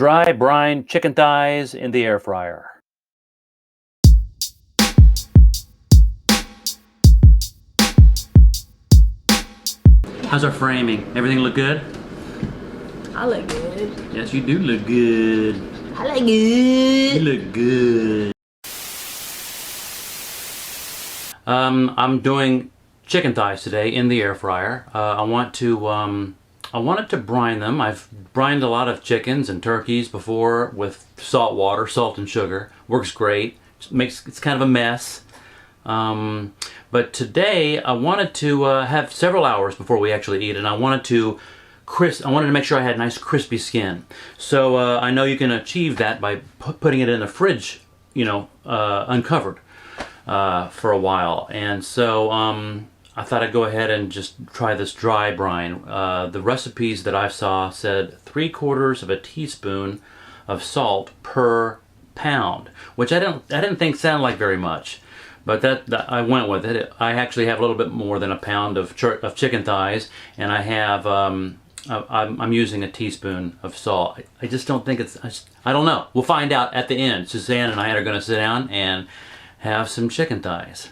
Dry brine chicken thighs in the air fryer. How's our framing? Everything look good? I look good. Yes, you do look good. I look good. You look good. I'm doing chicken thighs today in the air fryer. I wanted to brine them. I've brined a lot of chickens and turkeys before with salt water, salt and sugar. Works great. It's kind of a mess. But today I wanted to have several hours before we actually eat it, and I wanted to make sure I had nice crispy skin. So I know you can achieve that by putting it in the fridge, uncovered for a while. And so I thought I'd go ahead and just try this dry brine. The recipes that I saw said 3/4 of a teaspoon of salt per pound, which I didn't think sounded like very much, but that I went with it. I actually have a little bit more than a pound of chicken thighs, and I have I'm using a teaspoon of salt. I just don't think I don't know. We'll find out at the end. Suzanne and I are going to sit down and have some chicken thighs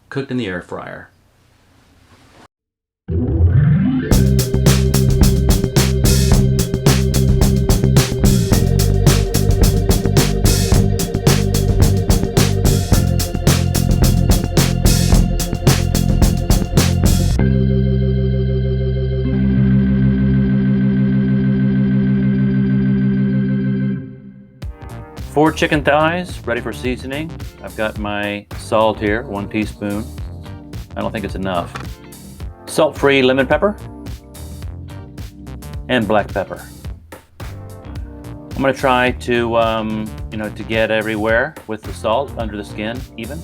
cooked in the air fryer. Four chicken thighs, ready for seasoning. I've got my salt here, 1 teaspoon. I don't think it's enough. Salt-free lemon pepper and black pepper. I'm going to try to get everywhere with the salt under the skin even.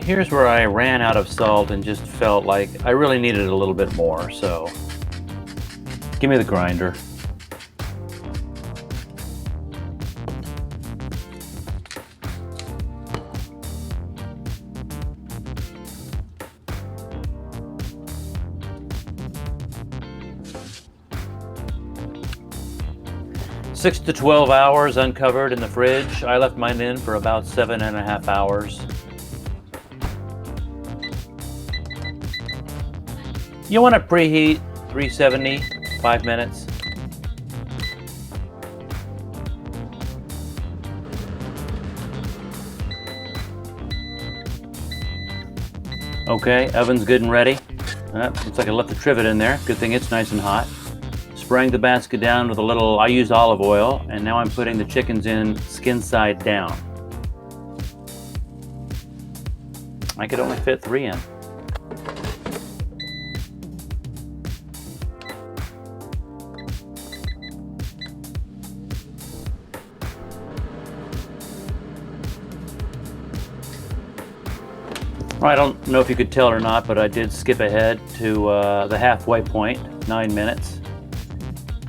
Here's where I ran out of salt and just felt like I really needed a little bit more, so give me the grinder. Six to 12 hours uncovered in the fridge. I left mine in for about 7.5 hours. You want to preheat 370, 5 minutes. Okay, oven's good and ready. Looks like I left the trivet in there. Good thing it's nice and hot. Spraying the basket down with I used olive oil, and now I'm putting the chickens in skin side down. I could only fit 3 in. I don't know if you could tell or not, but I did skip ahead to the halfway point, 9 minutes.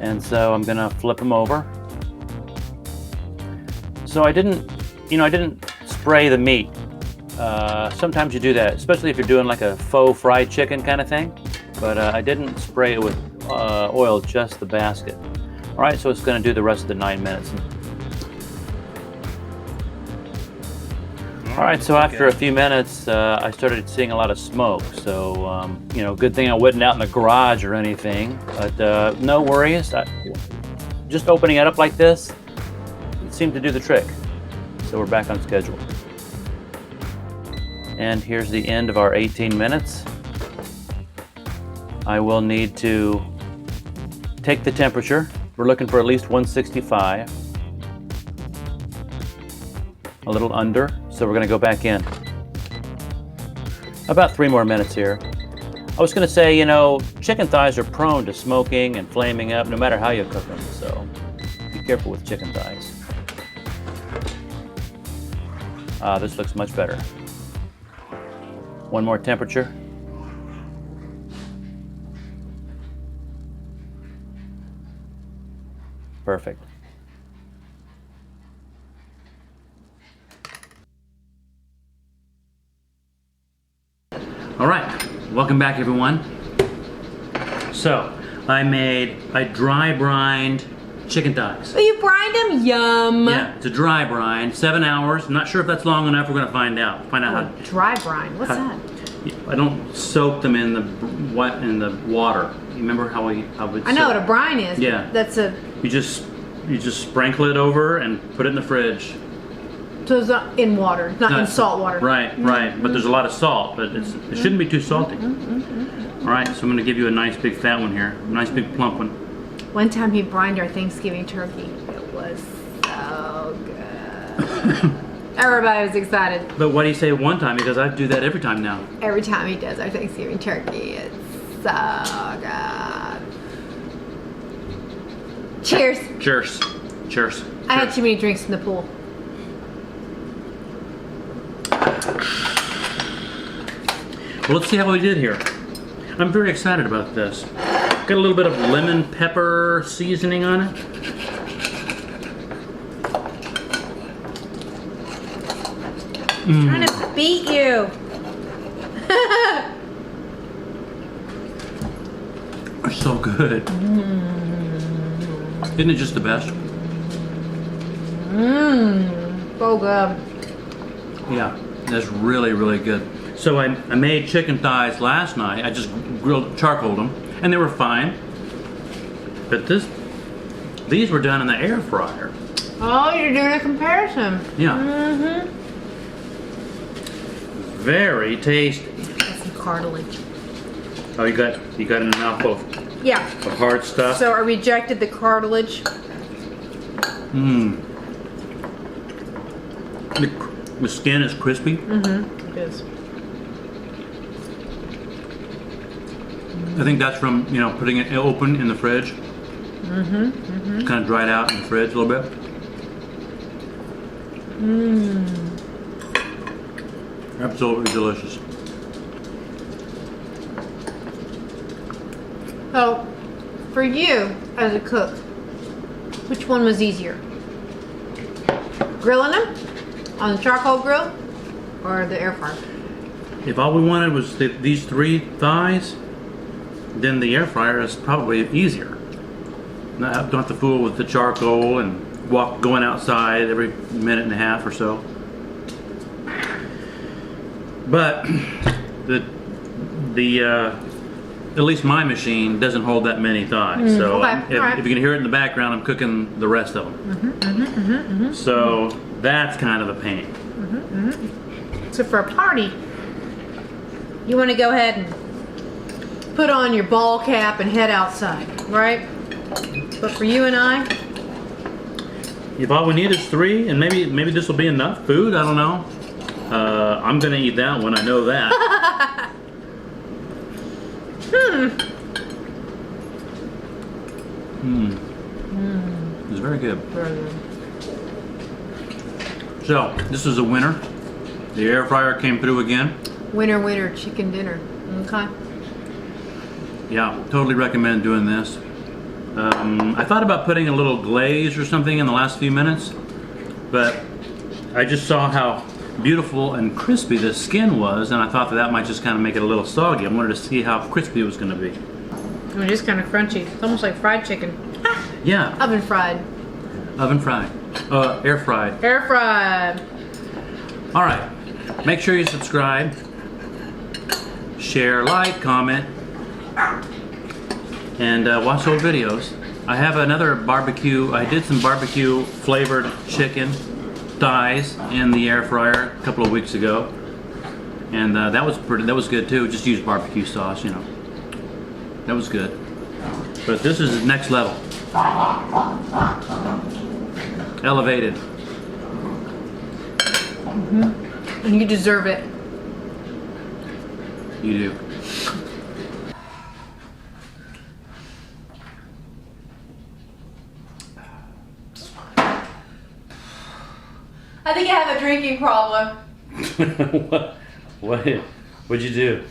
And so I'm gonna flip them over. So I didn't spray the meat. Sometimes you do that, especially if you're doing like a faux fried chicken kind of thing. But I didn't spray it with oil, just the basket. All right, so it's gonna do the rest of the 9 minutes. All right, so after a few minutes, I started seeing a lot of smoke. So, good thing I wasn't out in the garage or anything. But no worries. Just opening it up like this, it seemed to do the trick. So we're back on schedule. And here's the end of our 18 minutes. I will need to take the temperature. We're looking for at least 165. A little under. So we're going to go back in. About 3 more minutes here. I was going to say, chicken thighs are prone to smoking and flaming up no matter how you cook them. So be Careful with chicken thighs. This looks much better. One more temperature. Perfect. All right, welcome back everyone. So, I made a dry brined chicken thighs. Oh, you brined them? Yum. Yeah, it's a dry brine, 7 hours. I'm not sure if that's long enough. We're gonna find out. How. Dry brine. What's that? I don't soak them in the water. You remember how we? I know what a brine is. Yeah. That's a. You just sprinkle it over and put it in the fridge. So it's not in water, it's not in salt water. Right, right. But there's a lot of salt, but it shouldn't be too salty. All right, so I'm going to give you a nice big fat one here, a nice big plump one. One time he brined our Thanksgiving turkey. It was so good. Everybody was excited. But why do you say one time? Because I do that every time now. Every time he does our Thanksgiving turkey, it's so good. Cheers. Cheers. Cheers. I had too many drinks in the pool. Well, let's see how we did here. I'm very excited about this. Got a little bit of lemon pepper seasoning on it. I'm trying to beat you. They're so good. Isn't it just the best? So good. Yeah, that's really, really good. So I made chicken thighs last night. I just charcoaled them, and they were fine. But these were done in the air fryer. Oh, you're doing a comparison. Yeah. Very tasty. That's some cartilage. Oh, you got a mouthful of Yeah. hard stuff. So I rejected the cartilage. The skin is crispy. It is. I think that's from putting it open in the fridge. It's kind of dried out in the fridge a little bit. Absolutely delicious. So, for you as a cook, which one was easier? Grilling them on the charcoal grill or the air fryer? If all we wanted was these 3 thighs, then the air fryer is probably easier. Don't have to fool with the charcoal and going outside every minute and a half or so. But at least my machine doesn't hold that many thighs. So okay. if you can hear it in the background, I'm cooking the rest of them. So that's kind of a pain. So for a party, you want to go ahead and put on your ball cap and head outside, right? But for you and I, if all we need is 3, and maybe this will be enough food, I don't know. I'm gonna eat that one, I know that. It's very good. very good. So, this is a winner. The air fryer came through again. Winner, winner, chicken dinner. Okay. Yeah, totally recommend doing this. I thought about putting a little glaze or something in the last few minutes, but I just saw how beautiful and crispy the skin was, and I thought that might just kind of make it a little soggy. I wanted to see how crispy it was going to be. It is kind of crunchy. It's almost like fried chicken. Yeah. Oven fried. Oven fried. Air fried. Air fried. All right. Make sure you subscribe, share, like, comment, and watch old videos. I have another barbecue. I did some barbecue flavored chicken thighs in the air fryer a couple of weeks ago, and that was good too. Just use barbecue sauce, That was good. But this is next level. Elevated. And you deserve it. You do. I think I have a drinking problem. What'd you do?